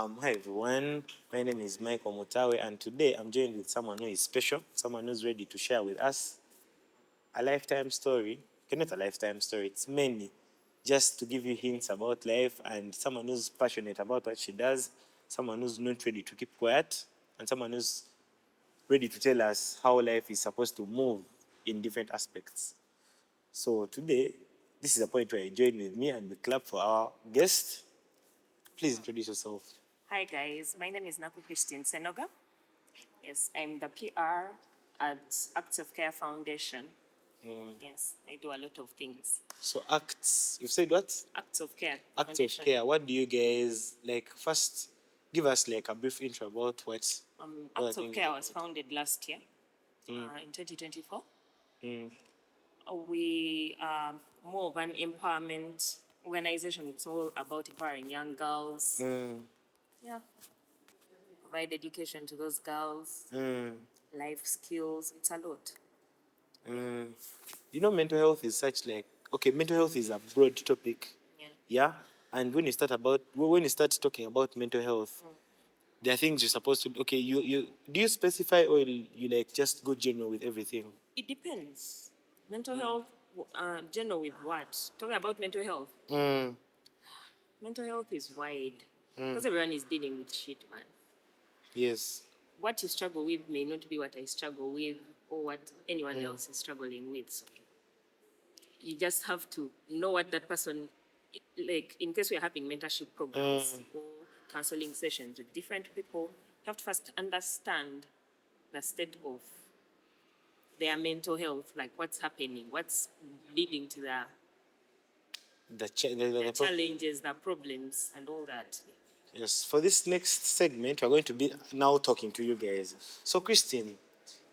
Hi everyone, my name is Michael Mutawe, and today I'm joined with someone who is special, someone who's ready to share with us a lifetime story. Okay, not a lifetime story, it's mainly just to give you hints about life, and someone who's passionate about what she does, someone who's not ready to keep quiet, and someone who's ready to tell us how life is supposed to move in different aspects. So today, this is a point where you join with me and we clap for our guest. Please introduce yourself. Hi guys, my name is Naku Christine Senoga. Yes, I'm the PR at Acts of Care Foundation. Yes, I do a lot of things. So acts, you've said what? Acts of Care. Acts of Foundation. care. What do you guys like? First, give us like a brief intro about what. Acts of Care was founded last year in 2024. We are more of an empowerment organization. It's all about empowering young girls. Yeah, provide education to those girls, life skills. It's a lot. You know, mental health is such like okay. Mental health is a broad topic. Yeah. Yeah. And when you start talking about mental health, there are things you're supposed to. Okay, you do you specify or you like just go general with everything? It depends. Mental health, general with what? Talking about mental health. Mental health is wide because everyone is dealing with shit, man. Yes. What you struggle with may not be what I struggle with or what anyone else is struggling with. So you just have to know what that person, like in case we're having mentorship programs or counseling sessions with different people, you have to first understand the state of their mental health, like what's happening, what's leading to The challenges, the problems, and all that. Yes, for this next segment, we're going to be now talking to you guys. So, Christine,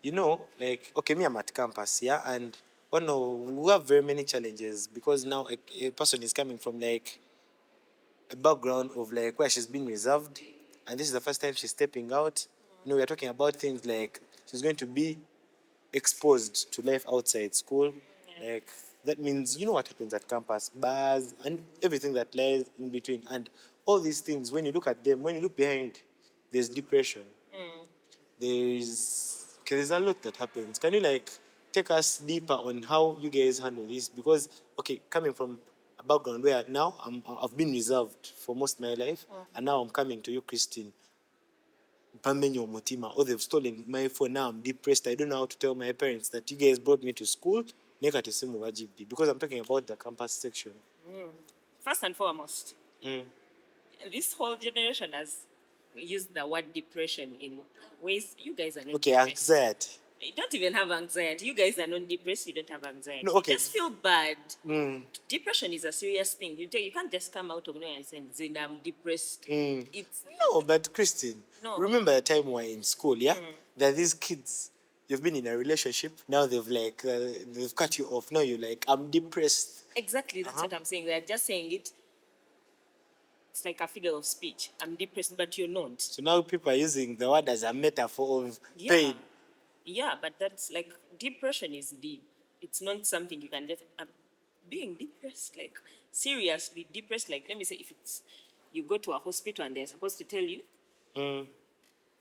you know, like, okay, me, I'm at campus, yeah, and oh no, we have very many challenges because now a person is coming from like a background of like where she's been reserved, and this is the first time she's stepping out. You know, we're talking about things like she's going to be exposed to life outside school. Like that means you know what happens at campus, bars and everything that lies in between. And all these things, when you look at them, when you look behind, there's depression. There's a lot that happens. Can you like take us deeper on how you guys handle this? Because okay, coming from a background where now I've been reserved for most of my life, and now I'm coming to you, Christine. Bamenyo Mutima, oh, they've stolen my phone. Now I'm depressed. I don't know how to tell my parents that you guys brought me to school. Because I'm talking about the campus section. First and foremost, this whole generation has used the word depression in ways you guys are not Okay, depressed. anxiety. You don't even have anxiety. You guys are not depressed. You don't have anxiety. No, okay. You just feel bad. Depression is a serious thing. You can't just come out of nowhere and say, "Zin, I'm depressed." It's No, but Christine, No. remember the time we were in school, yeah? There are these kids, you've been in a relationship, now they've cut you off. Now you're like, I'm depressed. exactly that's what I'm saying. They're just saying it. It's like a figure of speech. I'm depressed, but you're not. So now people are using the word as a metaphor of Yeah. pain. Yeah, but that's like depression is deep. It's not something you can just being depressed, like seriously depressed. Like let me say, if it's you go to a hospital and they're supposed to tell you,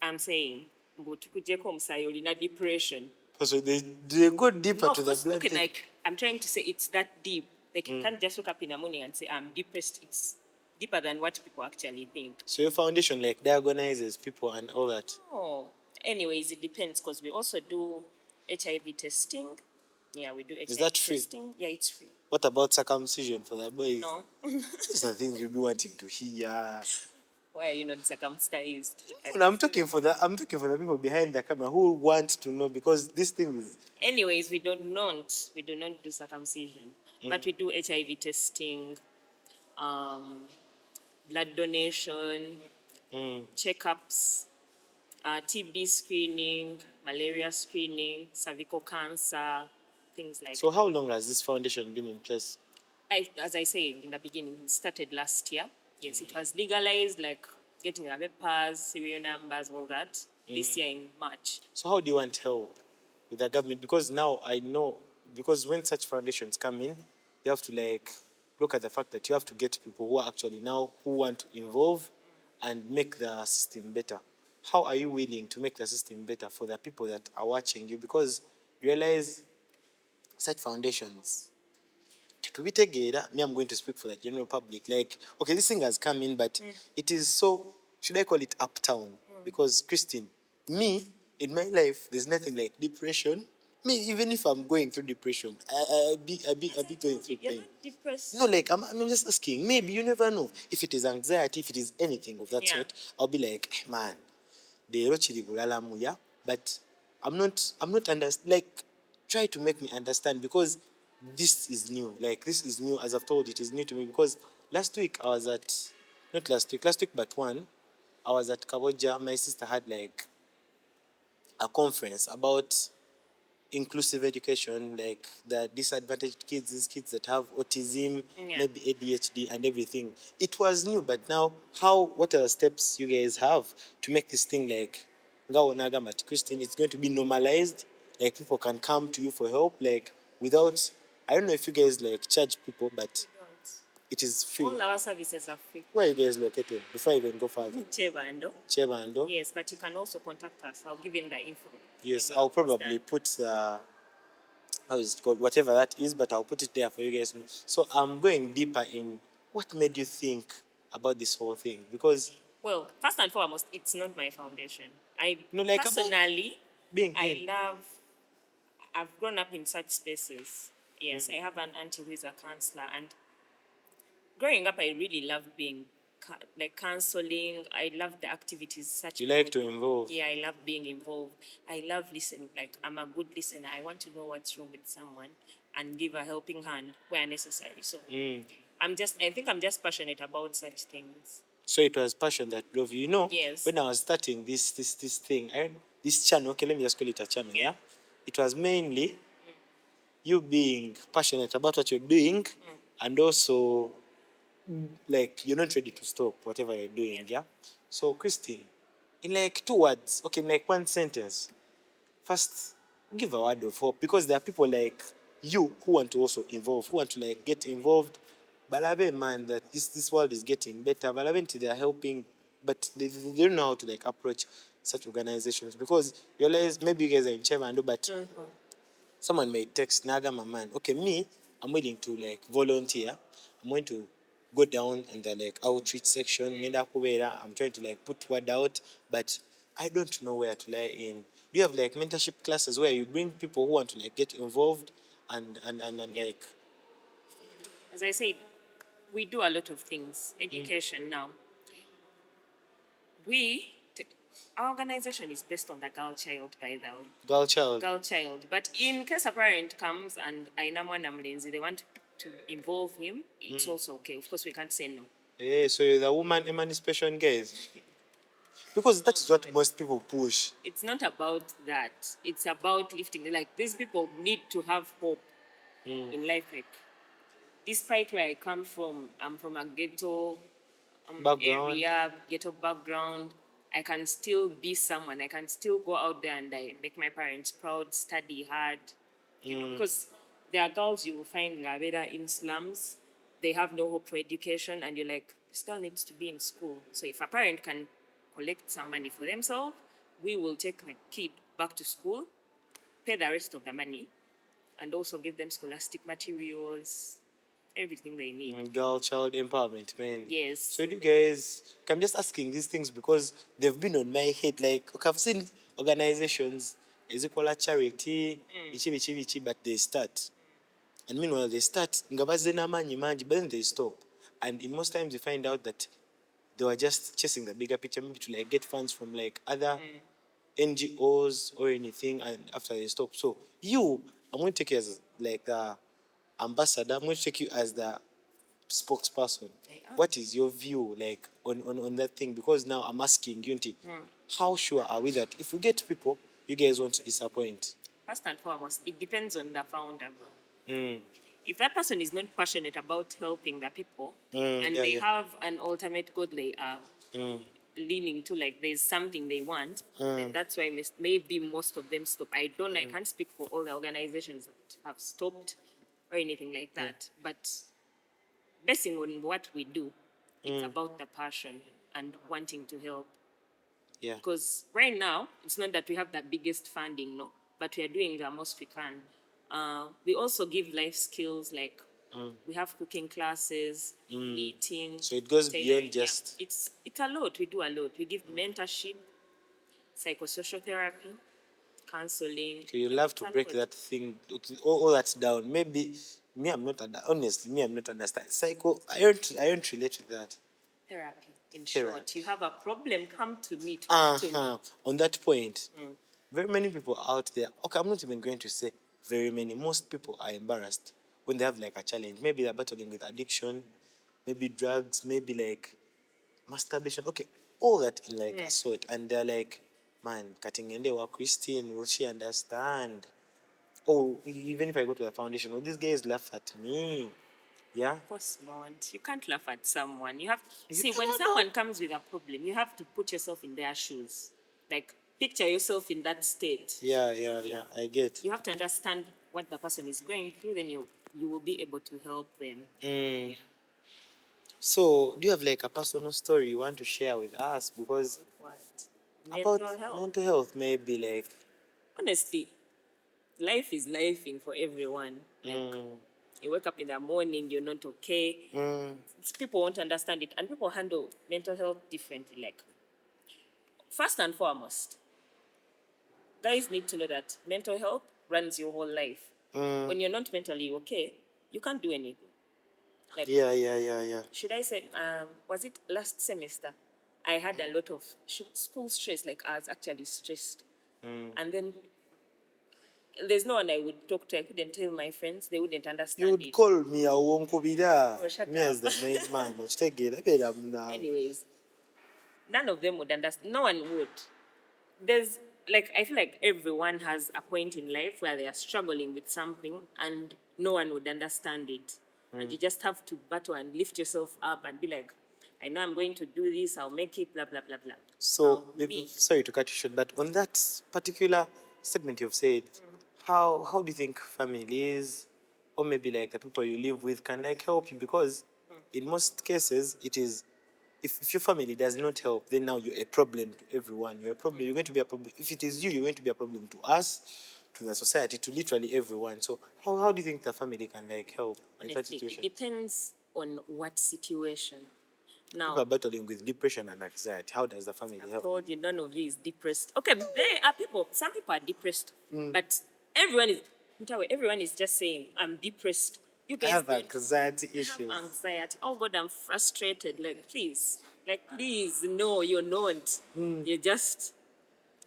I'm saying, in depression. So they go deeper No, to of the course, blood. okay, like I'm trying to say it's that deep. Like you can't just wake up in the morning and say I'm depressed. It's deeper than what people actually think. So your foundation like diagonizes people and all that. Oh, anyways, it depends because we also do HIV testing. Yeah, we do HIV that free? testing. Yeah, it's free. What about circumcision for the boys? No. These are things you'll be wanting to hear. Why are you not circumcised? And I'm talking for the people behind the camera who want to know because this thing is Anyways, we do not do circumcision, but we do HIV testing, um, blood donation, checkups, TB screening, malaria screening, cervical cancer, things like so how long has this foundation been in place? as I said in the beginning, it started last year. Yes, it was legalized, like getting the papers, serial numbers, all that, this year in March. So how do you want help with the government? Because now I know because when such foundations come in, you have to like look at the fact that you have to get people who are actually now who want to involve and make the system better. How are you willing to make the system better for the people that are watching you? Because realize such foundations to be together, me, I'm going to speak for the general public. Like, okay, this thing has come in, but it is so, should I call it uptown? Because, Christine, me, in my life, there's nothing like depression. Me, even if I'm going through depression, I be going through You're pain. not depressed. No, like, I'm just asking. Maybe you never know. If it is anxiety, if it is anything of that Yeah. sort, I'll be like, man, leero kiri bulalamu, yeah, but I'm not like, try to make me understand, because this is new, like, this is new, as I've told you, it is new to me, because last week I was at, not last week but one, I was at Kaboja. My sister had like a conference about inclusive education, like the disadvantaged kids, these kids that have autism, Yeah. maybe ADHD and everything. It was new, but now what are the steps you guys have to make this thing like Gaonaga Christian? It's going to be normalized, like people can come to you for help, like without, I don't know if you guys like charge people, but it is free. All our services are free. Where are you guys located? Before I even go further. Chebando. Chebando. Yes, but you can also contact us. I'll give him the info. Yes, Maybe I'll post probably that. put how is it called, whatever that is, but I'll put it there for you guys. So I'm going deeper in what made you think about this whole thing, because Well, first and foremost, it's not my foundation. I no, like, about personally, being I in. I've grown up in such spaces. Yes, I have an auntie who is a counselor, and growing up, I really loved being like counseling. I love the activities such. You like to involve. Yeah, I love being involved. I love listening. Like, I'm a good listener. I want to know what's wrong with someone and give a helping hand where necessary. So I think I'm just passionate about such things. So it was passion that drove you. You know, Yes. when I was starting this thing, this channel, okay, let me just call it a channel, yeah? It was mainly you being passionate about what you're doing, and also like you're not ready to stop whatever you're doing, yeah? So, Christine, in like 2 words, okay, in like one sentence, first give a word of hope, because there are people like you who want to also involve, who want to like get involved. Balabe man that this world is getting better. Balabe they are helping, but they don't know how to like approach such organizations, because you realize maybe you guys are in Chevando, but someone may text Naga my man, okay, me, I'm willing to like volunteer. I'm going to go down in the like outreach section. I'm trying to like put word out, but I don't know where to lie in. Do you have like mentorship classes where you bring people who want to like get involved and like, As I said, we do a lot of things. Education now. We, our organization is based on the girl child, by the way. girl child? Girl child. But in case a parent comes and Ainamwana Mlinzi, they want to involve him, it's also okay. Of course, we can't say no. So you're the woman emancipation guys? Because that is what most people push. It's not about that. It's about lifting. Like, these people need to have hope in life. Like, despite where I come from, I'm from a ghetto Background. area, ghetto background. I can still be someone. I can still go out there and I make my parents proud, study hard. Because there are girls you will find in Gabeda in slums, they have no hope for education, and you're like, this girl needs to be in school. So if a parent can collect some money for themselves, we will take the kid back to school, pay the rest of the money, and also give them scholastic materials, everything they need. Girl child empowerment, man. Yes. So you guys, I'm just asking these things because they've been on my head. Like, okay, I've seen organizations, is equal charity, ichi, but they start. And meanwhile, they start, ngabazena manyi manji, but then they stop. And in most times, you find out that they were just chasing the bigger picture, maybe to like get funds from like other NGOs or anything, and after they stop. So I'm going to take you as like the ambassador. I'm going to take you as the spokesperson. What is your view like on that thing? Because now I'm asking Unity, how sure are we that if we get people, you guys won't disappoint? First and foremost, it depends on the founder. If that person is not passionate about helping the people and they have an ultimate goal they are leaning to, like there's something they want, then that's why maybe most of them stop. I can't speak for all the organizations that have stopped or anything like that. But basing on what we do, it's about the passion. and wanting to help. Yeah. Because right now, it's not that we have the biggest funding, no, but we are doing the most we can. We also give life skills like we have cooking classes, knitting. So it goes tailoring, beyond yeah. just. It's a lot. We do a lot. We give mentorship, psychosocial therapy, counseling. Okay, you'll have It's to a break lot. that thing, okay, all that down. Maybe me, I'm not honestly, me, I'm not understand. Psycho, I don't relate to that. Therapy. In Therapy. short, you have a problem, come to me. Talk to me. On that point, very many people out there. Okay, I'm not even going to say very many. Most people are embarrassed when they have like a challenge. Maybe they're battling with addiction, maybe drugs, maybe like masturbation. Okay, all that in like a sort, and they're like, man, cutting in there, Christine, will she understand? Oh, even if I go to the foundation, oh, these guys laugh at me. Yeah. Of course not. You can't laugh at someone. You have You see when never know. someone comes with a problem, you have to put yourself in their shoes. Like picture yourself in that state. Yeah. I get. You have to understand what the person is going through, then you will be able to help them. So, do you have like a personal story you want to share with us? Because What? about Mental health. mental health, maybe like. Honestly, life is lifing for everyone. Like you wake up in the morning, you're not okay. People won't understand it, and people handle mental health differently. Like first and foremost, guys need to know that mental health runs your whole life. When you're not mentally okay, you can't do anything. Like, Yeah. should I say, was it last semester? I had a lot of school stress, like I was actually stressed. And then there's no one I would talk to. I couldn't tell my friends, they wouldn't You understand would it. call me a wonko bida. Oh, shut Me as up. the main man. But take it. I bet I'm now. Anyways, none of them would understand. No one would. There's like I feel like everyone has a point in life where they are struggling with something and no one would understand it. And you just have to battle and lift yourself up and be like, I know I'm going to do this, I'll make it, blah blah blah blah. So, Be sorry to cut you short, but on that particular segment you've said, how do you think families, or maybe like the people you live with, can like help you? Because in most cases, it is if your family does not help, then now you're a problem to everyone. You're a problem. You're going to be a problem. If it is you, you're going to be a problem to us, to the society, to literally everyone. So, how do you think the family can like help in that honestly, it situation? depends on what situation. People Now, are battling with depression and anxiety. How does the family I help? told you none of you is depressed. Okay, there are people, some people are depressed, but everyone is, everyone is just saying, I'm depressed. You I guys have don't anxiety have issues. anxiety. Oh God, I'm frustrated. Like, please, no, you're not. You're just,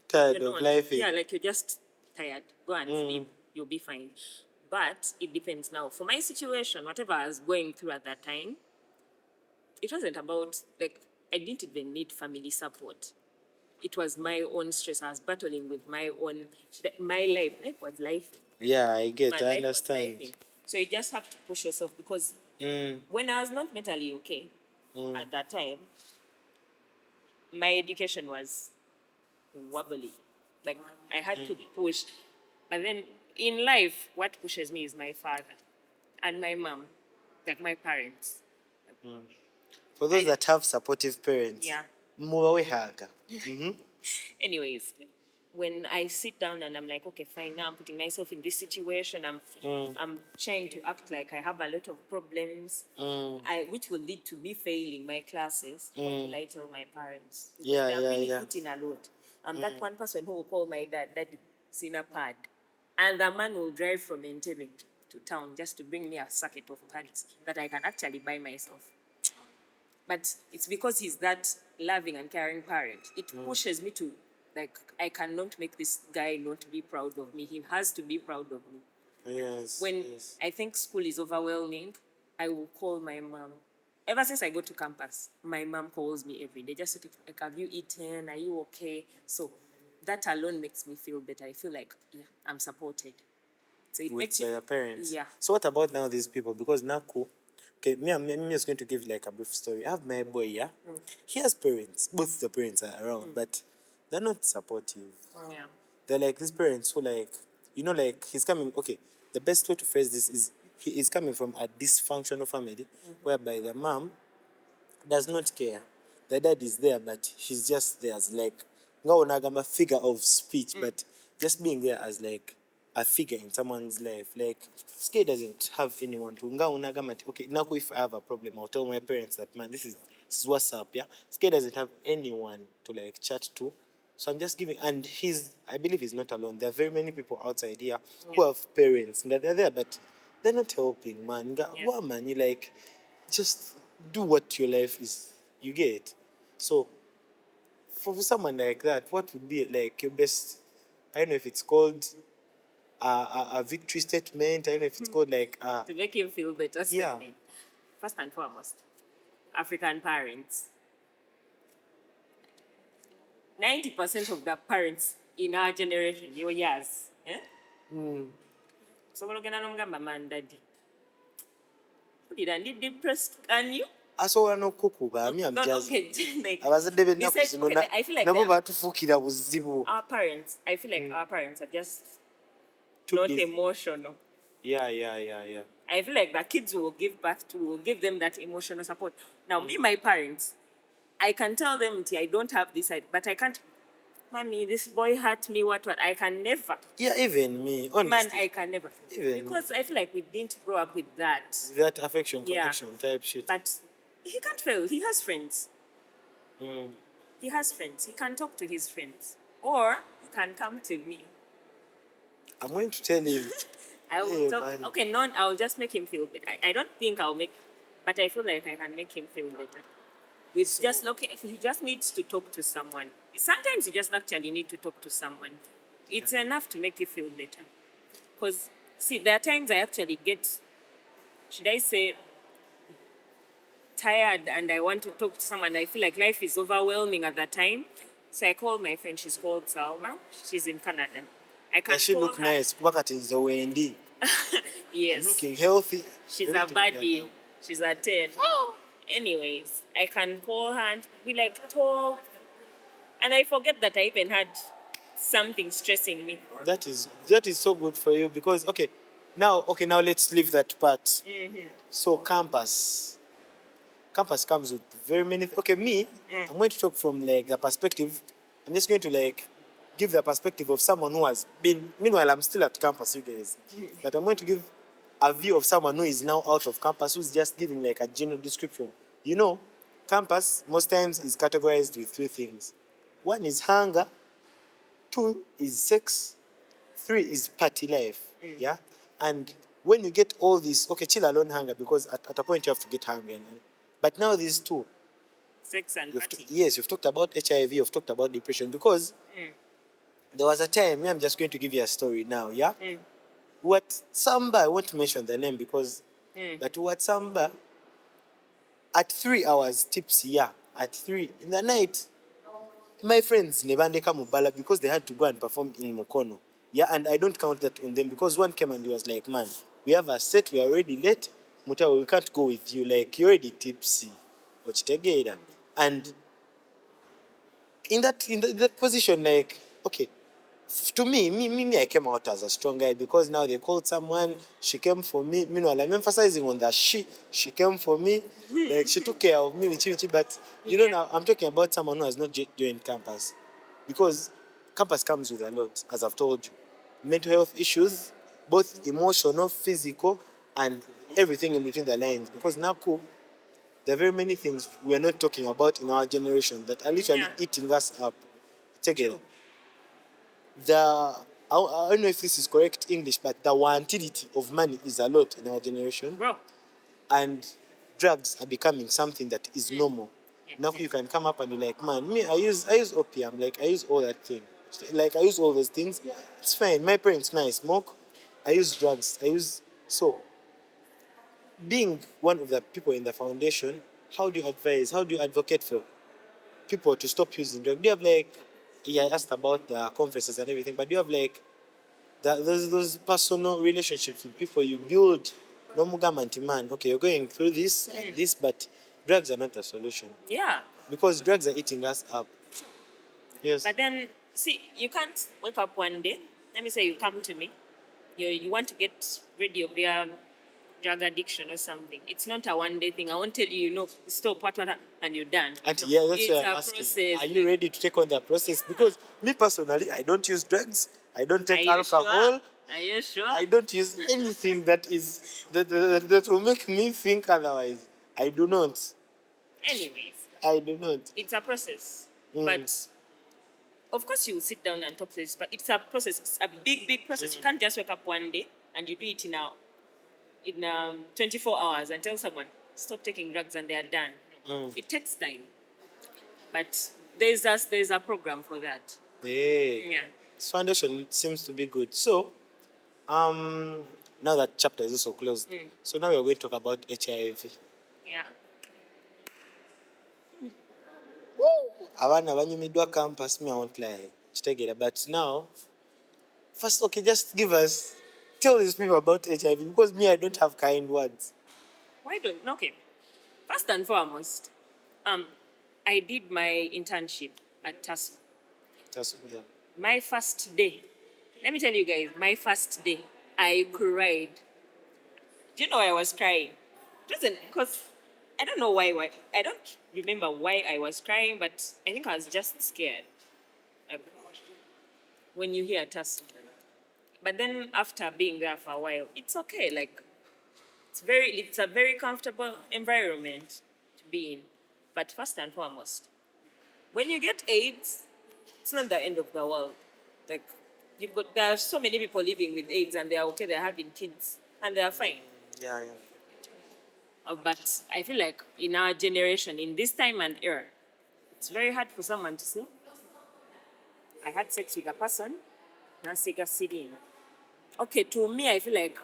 Tired you're of not. life. Yeah, like you're just tired. Go and sleep. You'll be fine. But it depends now. For my situation, whatever I was going through at that time, it wasn't about, like, I didn't even need family support. It was my own stress. I was battling with my own, my life. Life was life. Yeah, I get. My I life was understand. life. So you just have to push yourself because when I was not mentally okay at that time, my education was wobbly. Like I had to push. But then in life, what pushes me is my father and my mom, like my parents. For those I, that have supportive parents, yeah. mubawe haga. Anyways, when I sit down and I'm like, okay, fine, now I'm putting myself in this situation. I'm trying to act like I have a lot of problems, which will lead to me failing my classes. What will I tell my parents? Because Yeah, they are really yeah. putting a lot. I'm that one person who will call my dad, Daddy, in a pad. And the man will drive from Entebbe to town just to bring me a sacket of pads that I can actually buy myself. But it's because he's that loving and caring parent. It pushes me to, like, I cannot make this guy not be proud of me. He has to be proud of me. Yes. When yes. I think school is overwhelming, I will call my mom. Ever since I go to campus, my mom calls me every day. Just like, have you eaten? Are you okay? So that alone makes me feel better. I feel like, yeah, I'm supported. So it With makes you, your parents. yeah. So what about now these people? Because Naku, okay, I'm just going to give like a brief story. I have my boy, yeah. He has parents. Both the parents are around, but they're not supportive. Yeah. They're like these parents who like, like he's coming. Okay, the best way to phrase this is he is coming from a dysfunctional family whereby the mom does not care. the dad is there, but he's just there as like a figure of speech, but just being there as like a figure in someone's life. Like Skate doesn't have anyone to okay, now if I have a problem, I'll tell my parents that man, this is what's up, yeah. Skate doesn't have anyone to like chat to. So I'm just giving, and I believe he's not alone. There are very many people outside here who have parents that they're there, but they're not helping, man. What man, you like, just do what your life is. You get. So for someone like that, what would be like your best? I don't know if it's called a victory statement. I don't know if it's called like To make him feel better. yeah. Statement. First and foremost, African parents. 90% of the parents in our generation, your years, eh? So we're gonna know man daddy. Did I need depressed? Can you? Asobola n'okukuba me I'm No, just okay, like abazadde b'ennaku besides, zino okay, I feel like nabo batufuukira buzibu. our parents, I feel like our parents are just Too not busy. emotional. Yeah. I feel like the kids will give back to will give them that emotional support. Now, me, my parents, I can tell them, "Nti, I don't have this, but I can't. Mommy, this boy hurt me. What? I can never. Yeah, even me, honestly. Man, I can never. Even Because I feel like we didn't grow up with that. that affection, Yeah. connection type shit. But he can't fail. He has friends. Mm. He has friends. He can talk to his friends. Or he can come to me. I'm going to tell you. I will Hey, talk. man. Okay, I'll just make him feel better. I don't think I'll make, but I feel like I can make him feel better. It's just okay. He just needs to talk to someone. Sometimes you just actually need to talk to someone. It's enough to make you feel better. Because see, there are times I actually get, should I say, tired and I want to talk to someone. I feel like life is overwhelming at that time. So I call my friend. She's called Salma. She's in Canada. I can Does she call look her. nice? Wakati is the Wendy. Yes. Looking healthy. She's a Everything, baddie. yeah. She's a 10. Oh. Anyways, I can call her and we like talk. And I forget that I even had something stressing me. That is so good for you because now let's leave that part. So campus comes with very many. Okay, me, I'm going to talk from like the perspective. I'm just going to like give the perspective of someone who has been. Meanwhile, I'm still at campus, you guys. But I'm going to give a view of someone who is now out of campus, who's just giving like a general description. You know, campus most times is categorized with three things. One is hunger. Two is sex. Three is party life. Yeah, and when you get all this, okay, chill alone hunger because at a point you have to get hungry. But now these two, Sex and party. yes, you've talked about HIV, you've talked about depression because there was a time. I'm just going to give you a story now. Yeah, what Samba, I won't mention the name because, but what Samba at 3 hours tipsy, yeah, at 3 in the night, my friends nebandeka mubala because they had to go and perform in Mukono. Yeah, and I don't count that on them because one came and he was like, man, we have a set, we are already late. Mutawa, we can't go with you. Like, you're already tipsy. Ochitegeera. And in that position, like, okay, to me, I came out as a strong guy because now they called someone, she came for me. Meanwhile, I'm emphasizing on that she came for me, like she took care of me, but you know now I'm talking about someone who has not yet joined campus. Because campus comes with a lot, as I've told you. Mental health issues, both emotional, physical, and everything in between the lines. Because now there are very many things we're not talking about in our generation that are literally eating us up. Take it. I don't know if this is correct English, but the wantility of money is a lot in our generation. Bro. And drugs are becoming something that is normal. Now you can come up and be like, man, me, I use opium, like I use all that thing. Like I use all those things. It's fine. My parents know I smoke. I use drugs. So being one of the people in the foundation, how do you advocate for people to stop using drugs? Do you have like, I asked about the conferences and everything, but do you have like those personal relationships with people you build? No mugamanti man, okay, you're going through this and this, but drugs are not a solution. Yeah. Because drugs are eating us up. Yes. But then, see, you can't wake up one day. Let me say you come to me. You want to get rid of drug addiction or something. It's not a one day thing. I won't tell you, stop, what, and you're done. And No, yeah, that's it's why I'm a asking. process. Are you ready to take on that process? Because me personally, I don't use drugs. I don't Are take you alcohol. sure? Are you sure? I don't use anything that will make me think otherwise. I do not. Anyways, I do not. it's a process. Mm. But of course, you sit down and talk to this, but it's a process. It's a big, big process. You can't just wake up one day and you do it in 24 hours and tell someone, stop taking drugs and they are done. No. It takes time. But there's a program for that. Hey. Yeah. This foundation seems to be good. So, now that chapter is also closed, so now we're going to talk about HIV. Yeah. Abana banyumiddwa campus, me I won't lie. Kitegeera. But now, first, okay, just tell these people about HIV because me, I don't have kind words. Why don't? Okay. First and foremost, I did my internship at TASO. That's, yeah. My first day, let me tell you guys, my first day, I cried. Do you know why I was crying? It wasn't because I don't know why. I don't remember why I was crying, but I think I was just scared. Like, when you hear TASO. But then after being there for a while, it's okay. Like it's a very comfortable environment to be in. But first and foremost, when you get AIDS, it's not the end of the world. Like there are so many people living with AIDS and they are okay, they're having kids and they are fine. Yeah. But I feel like in our generation, in this time and era, it's very hard for someone to say, I had sex with a person, Nasiga Sidin. Okay, to me, I feel like,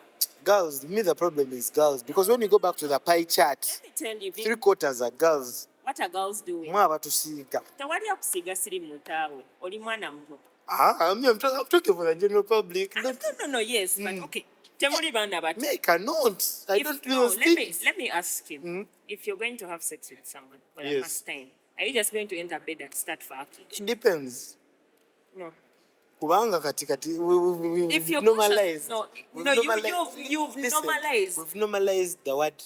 Girls, me the problem is girls because when you go back to the pie chart, let me tell you, 3/4 are girls. what are girls doing? More about to see. Tewali akusiga siri mutaawe, oli mwana muto. I'm talking for the general public. No, yes, but okay. Temuli bana bato. Me, I cannot. I don't do those things. Let me ask you. If you're going to have sex with someone for the first time, are you just going to enter bed and start fucking? It depends. No. Kubanga katikati If you're normalized. you've normalized. We've normalized the word.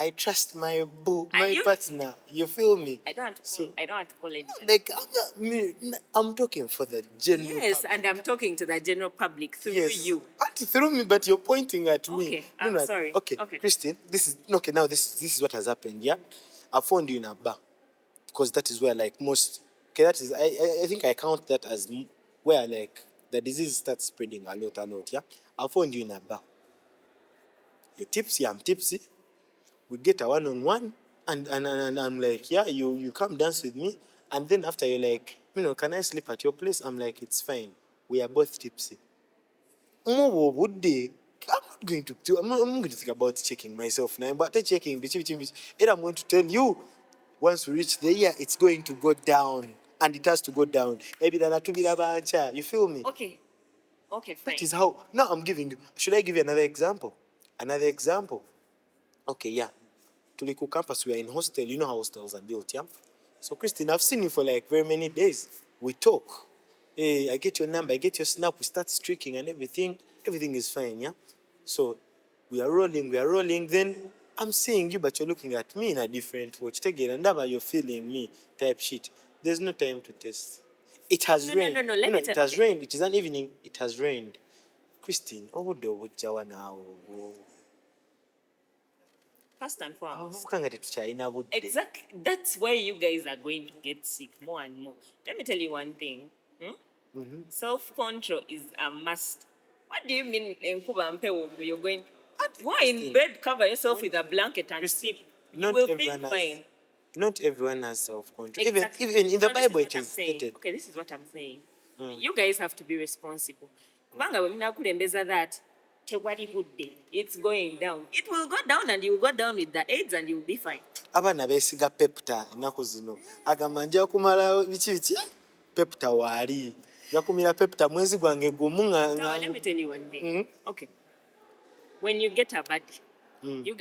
I trust my partner. You feel me? I don't want to call it. Like I'm talking for the general. Yes, public. And I'm talking to the general public through you. Not through me, but you're pointing at me. Okay, I'm sorry. Okay, Christine, this is okay. Now this is what has happened. Yeah, I found you in a bar because that is where like most. Okay, that is I think I count that as where like the disease starts spreading a lot. Yeah, I found you in a bar. You're tipsy, I'm tipsy. We get a one-on-one, and I'm like, yeah, you come dance with me, and then after you're like, can I sleep at your place? I'm like, it's fine. We are both tipsy. I'm not going to. I'm not going to think about checking myself now, but checking and I'm going to tell you, once we reach the year, it's going to go down, and it has to go down. Maybe you feel me? Okay, fine. That is how. Now I'm giving you. Should I give you another example? Okay, yeah. Tuliku campus, we are in hostel. You know how hostels are built, yeah? So, Christine, I've seen you for like very many days. We talk. Hey, I get your number, I get your snap, we start streaking and everything. Everything is fine, yeah? So, we are rolling. Then I'm seeing you, but you're looking at me in a different watch. Take it, and now you're feeling me type shit. There's no time to test. It has rained. No. It has rained. It is an evening. It has rained. Christine, now. First and foremost. Exactly. That's where you guys are going to get sick more and more. Let me tell you one thing. Self-control is a must. What do you mean you're going? Why in bed cover yourself with a blanket and sleep? You will feel fine. Not everyone has self-control. Exactly. Even in the Bible it is stated. Okay, this is what I'm saying. You guys have to be responsible. That it's going down. It will go down and you will go down with the AIDS and you will be fine. Abana beesiga pepta ennaku zino agamba nja kumala biki pepta waali njakumira pepta mwezi gwange gumu Let me tell you one thing. Okay. When you get a buddy,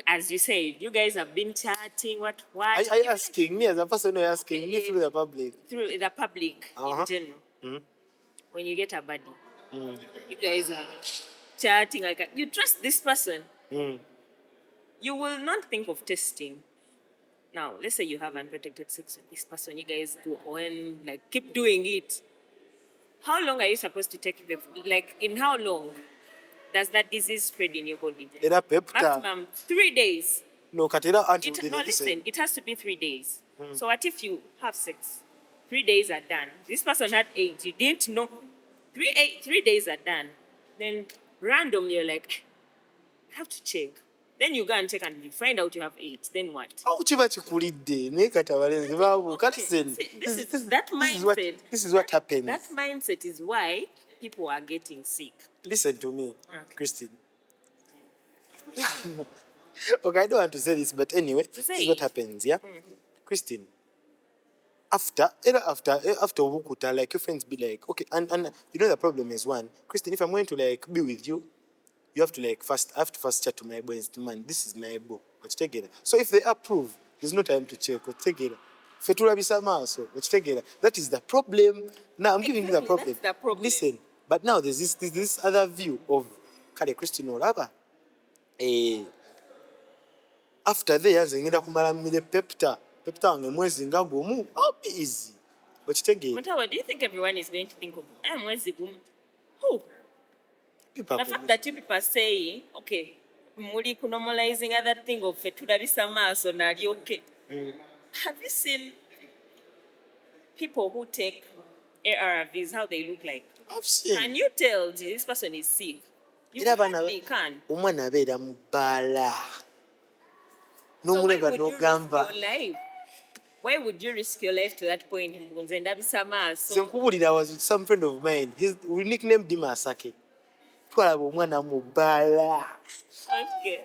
as you say, you guys have been chatting, what? Are you asking me as a person or asking me through the public? Through the public in general. When you get a buddy, you guys are chatting like you trust this person. you will not think of testing. Now, let's say you have unprotected sex with this person, you guys go on, like, keep doing it. How long are you supposed to take the, like, in how long does that disease spread in your body? Era pepta. Maximum 3 days. No, katera anti No, listen, it has to be 3 days. So what if you have sex? 3 days are done. This person had AIDS. You didn't know. 3 days are done. Then randomly you're like, I have to check. Then you go and check and you find out you have AIDS. Then what? Awo kiba kikulidde naye kati abalenzi babuuka. Listen, This is that mindset. This is what happens. That mindset is why people are getting sick. Listen to me, Okay. Christine. Okay, I don't want to say this, but anyway, this is what happens, yeah? Christine, after Wukuta, like your friends be like, okay, and you know the problem is one, Christine, if I'm going to like be with you, you have to like I have to first chat to my boys, man, this is my boy. Let's take it. So if they approve, there's no time to check. Let's take it. Fetura bisama so let's take it. That is the problem. Now I'm giving you the problem. That's the problem. Listen, but now there's this other view of Kale Christine Olaba. After they yanze ngenda kumala mmire pepta wange mwezi nga gumu, I'll be easy. Okitegeera. Mutawa, do you think everyone is going to think of, mwezi gumu? Who? People The fact that you people are saying, okay, muli normalizing other thing of tulabisa maaso nali okay. Have you seen people who take ARVs, how they look like? I've seen. Can you tell this person is sick? You Era hardly can. omwana abeera mu bbaala. So why N'omuleba would you risk n'ogamba. your life? Why would you risk your life to that point? Nze ndabisa maaso. So nkubulira, I was with some friend of mine. We nicknamed him Asake. Twalaba omwana mu bbaala. Okay.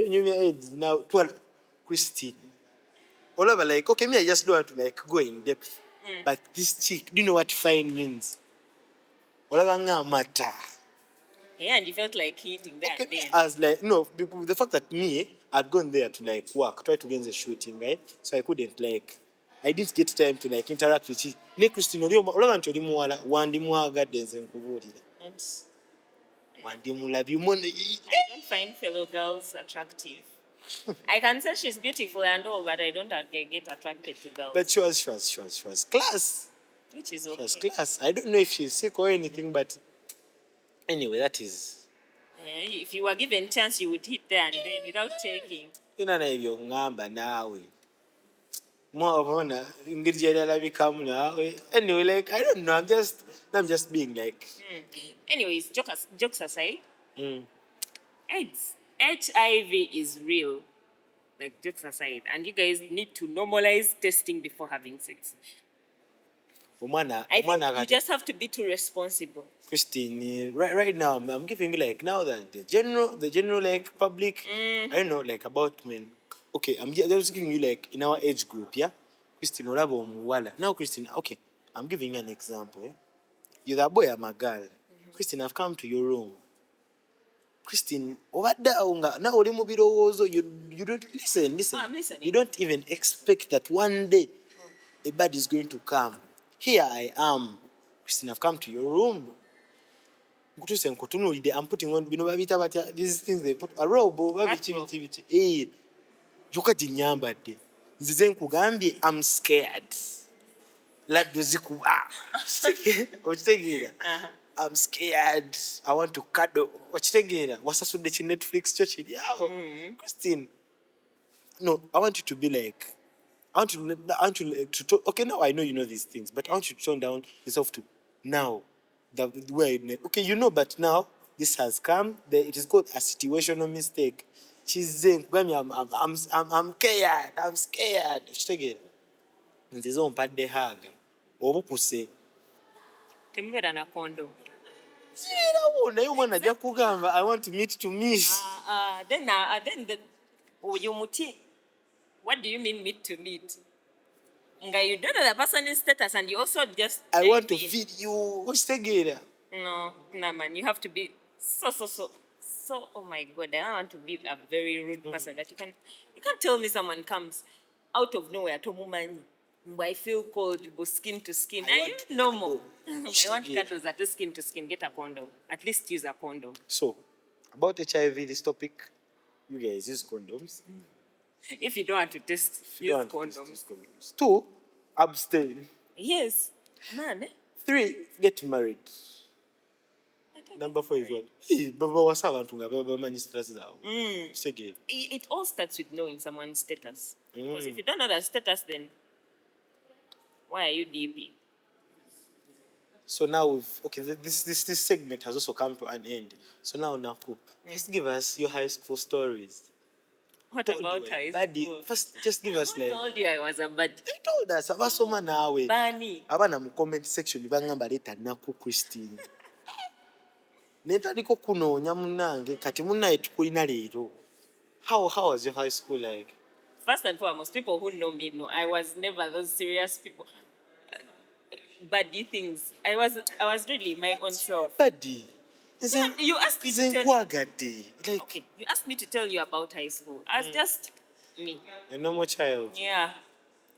Nyumya AIDS now twala Christine. Olaba like, okay, me I just don't want to like go in depth. But this chick, do you know what fine means? Olaba nga mata. Yeah, and you felt like eating that Okay, then. as like no, the fact that me I'd gone there to like work, try to get the shooting, right? So I couldn't like, I didn't get time to like interact with you. Ne Christine olaba nti oli muwala wandi mwagadde nze nkubulira. Wandi mulabye mone. I don't find fellow girls attractive. I can say she's beautiful and all, but I don't get attracted to girls. But she was class. Which is She was okay. class. I don't know if she's sick or anything, but anyway, that is. If you were given chance, you would hit there and then without checking. Ina na ebyo ngamba naawe. Mwabona ingeri gyali alabikamu naawe. Anyway, like I don't know. I'm just being like. Anyways, jokes aside, Mm. AIDS, HIV is real. Like jokes aside, and you guys need to normalize testing before having sex. Omwana I think you kati just have to be too responsible. Christine, right now I'm giving you like now that the general like public, I don't know like about men. Okay, I'm just giving you like in our age group, yeah. Christine olaba omuwala. Now Christine, okay, I'm giving you an example. Yeah? You're a boy, I'm a girl. Christine, I've come to your room. Christine, obadde awo nga nawe oli mu birowoozo, you don't listen. I'm listening. You don't even expect that one day a bad is going to come. Here I am. Christine, I've come to your room. Nkutuse nkutunuulidde, I'm putting on bino babiyita batya, these things they put a robe babiki. Kyokka gye nnyambadde. Nzize nkugambye I'm scared. Laddu zikuba. Okitegeera? I'm scared. I want to cuddle. Okitegeera? Wasasudde ki Netflix kyo kiri awo. Christine, no, I want you to be like, I want you to talk. Okay, now I know you know these things, but I want you to tone down yourself to now. The way, okay, you know, but now this has come. It is called a situational mistake. She's saying, I'm scared. I'm scared. Okitegeera? Nzize ompadde hug. Obukuse. Temubeera na condom. Siirawo naye omwana ajja kugamba I want to meet to miss. Then you muti. What do you mean meet to meet? Nga you don't know the person's status and you also just. I want to feed you. Okitegeera? No, man, you have to be so. Oh my God, I don't want to be a very rude person that you can't tell me someone comes out of nowhere to woman. I feel cold, go skin to skin. Are you normal? I want cuddles at skin to skin. Get a condom. At least use a condom. So, about HIV, this topic, You guys use condoms. If you don't want to test, If you use don't want to condoms. use condoms. 2, abstain. Yes. Man, eh? 3, get married. I don't Number get 4 is married. what? Baba wasa abantu nga babamanyi status zaabwe. Mm. Segere. It all starts with knowing someone's status. Because Mm. if you don't know their status, then why are you DP? So now this segment has also come to an end. So now Naku, just give us your high school stories. What Told about you, high buddy, school? first just give us Who like told you I was a bad they told us abasoma naawe bunny? abaana mu comment section bagamba leeta Naku Christine. Netandika okunoonya munnange kati munnaye tukulina leero. How was your high school like? First and foremost, people who know me know I was never those serious people. Buddy things. I was really my own self. Buddy. Yeah, you asked me to Nze tell. nkwagadde. Like Okay, you asked me to tell you about high school. I was just me. a normal child. Yeah.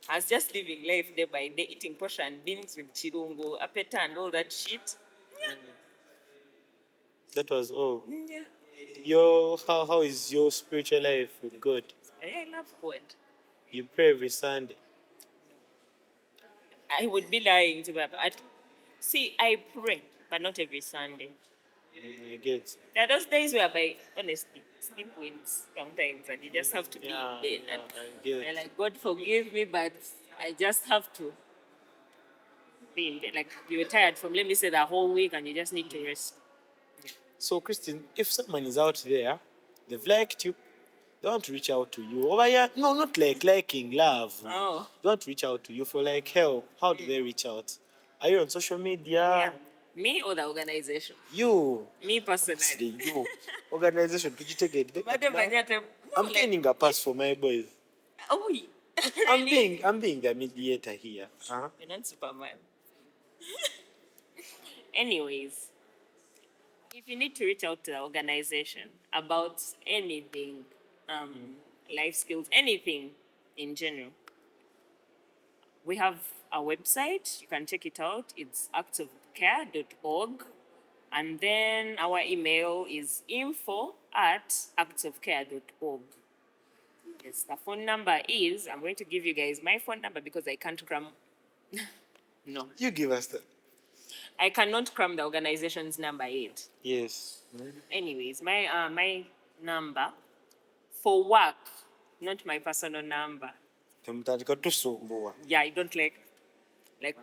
I was just living life day by day, eating portion beans with chirungo, apeta, and all that shit. That was all. Yeah. How is your spiritual life with God? I love God. You pray every Sunday. I would be lying to but see, I pray, but not every Sunday. I get. There are those days whereby, honestly, sleep wins sometimes, and you just have to be Yeah, in bed. yeah, And I get. you're like, God forgive me, but I just have to be in bed. Like, you were tired from, let me say, the whole week, and you just need to rest. So, Christine, if someone is out there, they've liked you, they want to reach out to you. Over here, no, not like liking, love. Oh. They want to reach out to you for like help. How do they reach out? Are you on social media? Yeah. Me or the organization? You. Me personally. Obviously, you. Organization, could you take it? Madam, I'm turning a pass for my boys. Oh, I'm being the mediator here. Uh-huh. You're not Superman. Anyways, if you need to reach out to the organization about anything, life skills, anything in general, we have a website. You can check it out. It's actofcare.org. And then our email is info@actofcare.org. Yes, the phone number is, I'm going to give you guys my phone number because I can't cram. No, You give us the. I cannot cram the organization's number yet. Yes. Anyways, my number for work, not my personal number. Temutandika tusumbuwa. Yeah, I don't like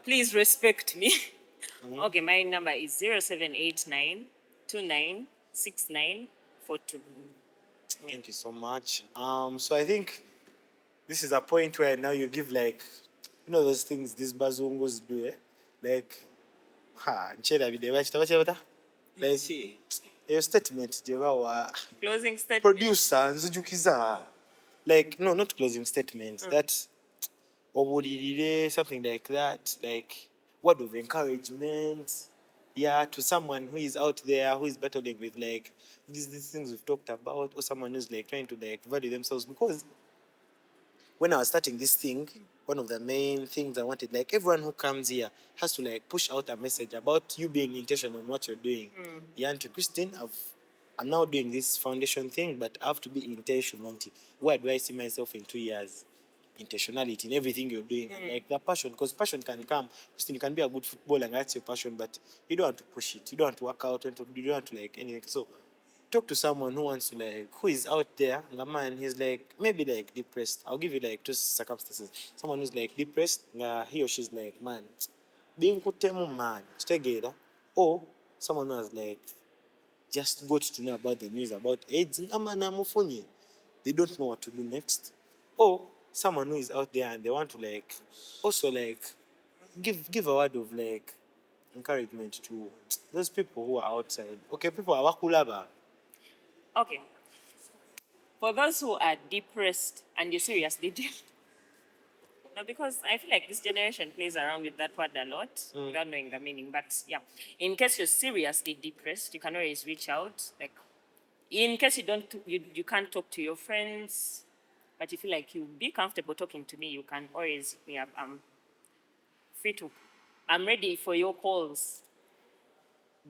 please respect me. Okay, my number is 0789 296942. Thank you so much. So I think this is a point where now you give like, those things these bazungos do, eh? Like, nchera bideba chitaba like, your statement wa Closing statement. producer nzijukiza. Like, no, not closing statements. That obulirire, something like that. Like, word of encouragement. Yeah, to someone who is out there who is battling with like these things we've talked about, or someone who's like trying to like value themselves. Because when I was starting this thing, one of the main things I wanted, like everyone who comes here has to like push out a message about you being intentional on what you're doing. Yeah, and to Christine, I'm now doing this foundation thing, but I have to be intentional. Where do I see myself in 2 years? Intentionality in everything you're doing, like the passion, because passion can come. Christine, you can be a good footballer and that's your passion, but you don't want to push it. You don't want to work out, you don't want to like anything. So talk to someone who wants to like who is out there, the man, he's like maybe like depressed. I'll give you like two circumstances. Someone who's like depressed, he or she's like, man, being kutemu man, together, or someone who has like just got to know about the news about AIDS, they don't know what to do next. Or someone who is out there and they want to like also like give a word of like encouragement to those people who are outside. Okay, people are wakulaba. Okay. For those who are depressed and you're seriously depressed. No, because I feel like this generation plays around with that word a lot without knowing the meaning. But yeah, in case you're seriously depressed, you can always reach out. Like, in case you can't talk to your friends, but you feel like you be comfortable talking to me, you can always hit me up. I'm free to. I'm ready for your calls.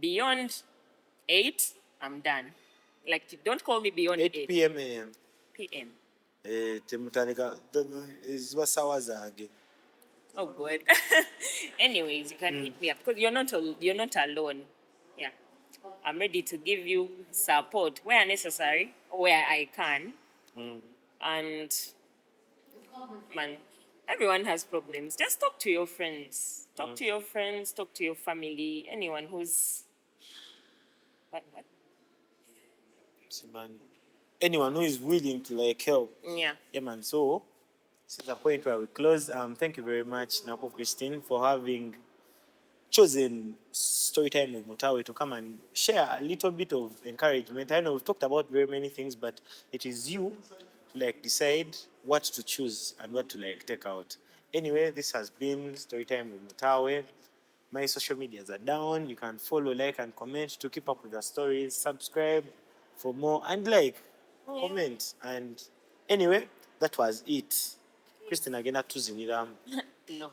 Beyond 8, I'm done. Like, don't call me beyond 8 8 p.m. AM. p.m. Temutanika ziba sawa zange. Oh, good. Anyways, you can hit me up because you're not alone. Yeah, I'm ready to give you support where necessary, where I can, and man, everyone has problems. Just talk to your friends. Talk to your friends. Talk to your family. Anyone who's what? See, man. Anyone who is willing to like help. Yeah. Yeah, man. So this is the point where we close. Thank you very much, Napo Christine, for having chosen Storytime with Mutawe to come and share a little bit of encouragement. I know we've talked about very many things, but it is you to like decide what to choose and what to like take out. Anyway, this has been Storytime with Mutawe. My social medias are down. You can follow, like, and comment to keep up with the stories. Subscribe for more and like, comment. And anyway, that was it. Christine again at 2 No.